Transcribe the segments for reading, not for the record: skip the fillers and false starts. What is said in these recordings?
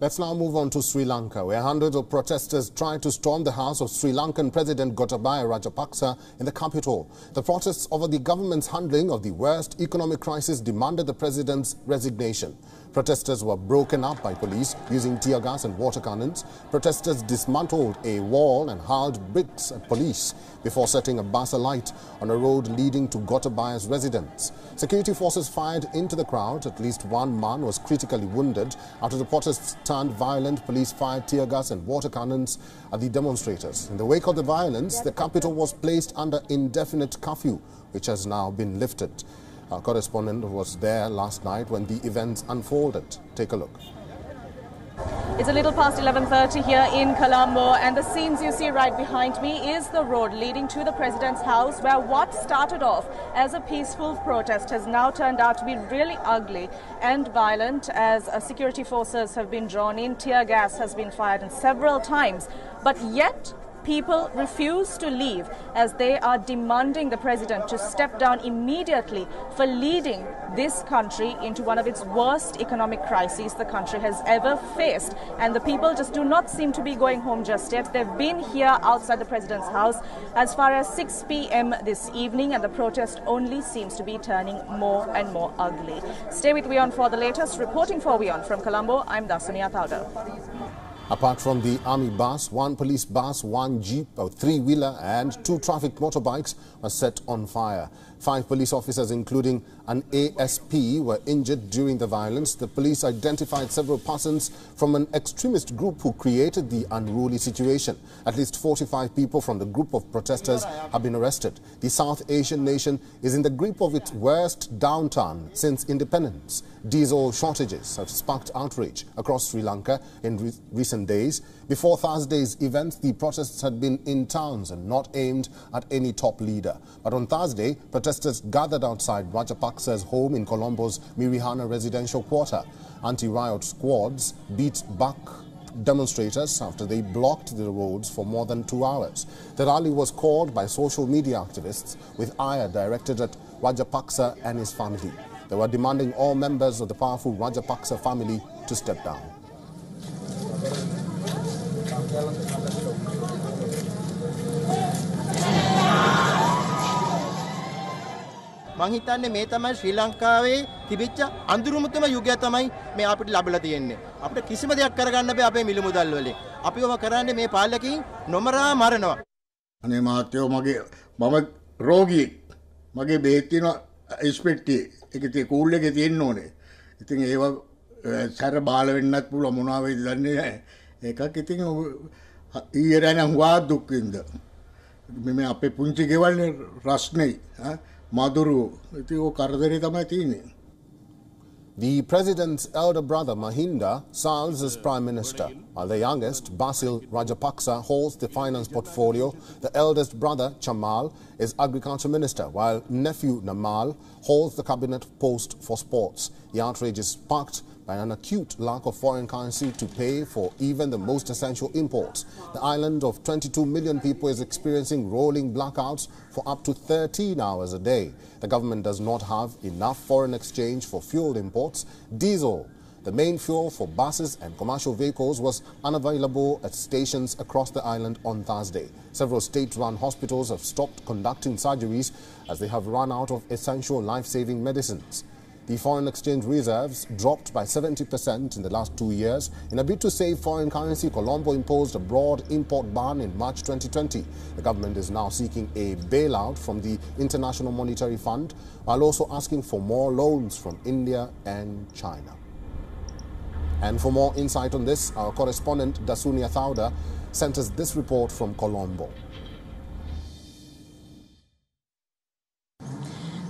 Let's now move on to Sri Lanka, where hundreds of protesters tried to storm the house of Sri Lankan President Gotabaya Rajapaksa in the capital. The protests over the government's handling of the worst economic crisis demanded the president's resignation. Protesters were broken up by police using tear gas and water cannons. Protesters dismantled a wall and hurled bricks at police before setting a bus alight on a road leading to Gotabaya's residence. Security forces fired into the crowd. At least one man was critically wounded. After the protests turned violent, police fired tear gas and water cannons at the demonstrators. In the wake of the violence, the capital was placed under indefinite curfew, which has now been lifted. Our correspondent was there last night when the events unfolded. Take a look. It's a little past 11:30 here in Colombo, and the scenes you see right behind me is the road leading to the president's house, where what started off as a peaceful protest has now turned out to be really ugly and violent, as security forces have been drawn in. Tear gas has been fired in several times, but yet people refuse to leave as they are demanding the president to step down immediately for leading this country into one of its worst economic crises the country has ever faced. And the people just do not seem to be going home just yet. They've been here outside the president's house as far as 6 p.m. this evening, and the protest only seems to be turning more and more ugly. Stay with WION for the latest. Reporting for WION from Colombo, I'm Dasunia Tauda. Apart from the army bus, one police bus, one jeep, a three-wheeler and two traffic motorbikes were set on fire. 5 police officers, including an ASP, were injured during the violence. The police identified several persons from an extremist group who created the unruly situation. At least 45 people from the group of protesters have been arrested. The South Asian nation is in the grip of its worst downturn since independence. Diesel shortages have sparked outrage across Sri Lanka in recent days. Before Thursday's events, the protests had been in towns and not aimed at any top leader. But on Thursday, protesters gathered outside Rajapaksa's home in Colombo's Mirihana residential quarter. Anti-riot squads beat back demonstrators after they blocked the roads for more than 2 hours. The rally was called by social media activists with ire directed at Rajapaksa and his family. They were demanding all members of the powerful Rajapaksa family to step down. මං හිතන්නේ මේ තමයි ශ්‍රී ලංකාවේ තිබිච්ච අඳුරුමුතම යුගය තමයි මේ අපිට ලැබලා තියෙන්නේ. අපිට කිසිම දෙයක් කරගන්න බෑ අපේ මිල මුදල් වලින්. අපිවම කරන්නේ මේ පාලකයන් නොමරා මරනවා. අනේ මහත්තයෝ මම රෝගියෙක්. මගේ බෙහෙත් තියෙන ඉස්පෙට්ටියේ ඒකේ කූල් එකේ තියෙන්න ඕනේ. ඉතින් ඒව සැර බාල වෙන්නත් පුළුවන් මොනවා වෙයිද දන්නේ නැහැ. ඒකක් ඉතින් ඊයේ රැන හුවා දුක් විඳ. මේ අපේ පුංචි ගෙවල් රස්නේ Maduru, the president's elder brother Mahinda serves as prime minister, while the youngest, Basil Rajapaksa, holds the finance portfolio. The eldest brother, Chamal, is agriculture minister, while nephew Namal holds the cabinet post for sports. The outrage is sparked by an acute lack of foreign currency to pay for even the most essential imports. The island of 22 million people is experiencing rolling blackouts for up to 13 hours a day. The government does not have enough foreign exchange for fuel imports. Diesel, the main fuel for buses and commercial vehicles, was unavailable at stations across the island on Thursday. Several state-run hospitals have stopped conducting surgeries as they have run out of essential life-saving medicines. The foreign exchange reserves dropped by 70% in the last 2 years. In a bid to save foreign currency, Colombo imposed a broad import ban in March 2020. The government is now seeking a bailout from the International Monetary Fund, while also asking for more loans from India and China. And for more insight on this, our correspondent Dasunia Tauda sent us this report from Colombo.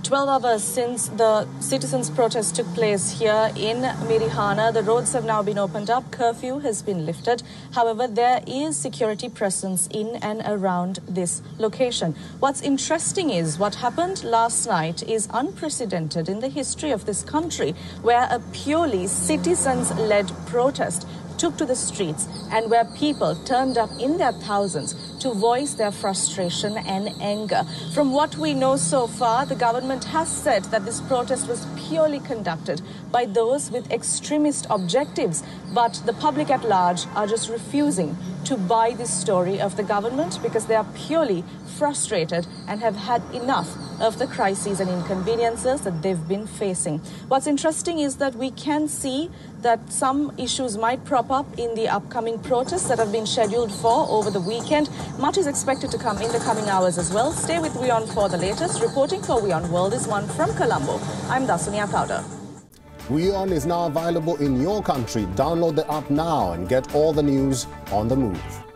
12 hours since the citizens' protest took place here in Mirihana, the roads have now been opened up. Curfew has been lifted. However, there is security presence in and around this location. What's interesting is what happened last night is unprecedented in the history of this country, where a purely citizens-led protest took to the streets and where people turned up in their thousands to voice their frustration and anger. From what we know so far, the government has said that this protest was purely conducted by those with extremist objectives, but the public at large are just refusing to buy this story of the government because they are purely frustrated and have had enough of the crises and inconveniences that they've been facing. What's interesting is that we can see that some issues might prop up in the upcoming protests that have been scheduled for over the weekend. Much is expected to come in the coming hours as well. Stay with WION for the latest. Reporting for WION World is one from Colombo. I'm Dasunia Powder. WION is now available in your country. Download the app now and get all the news on the move.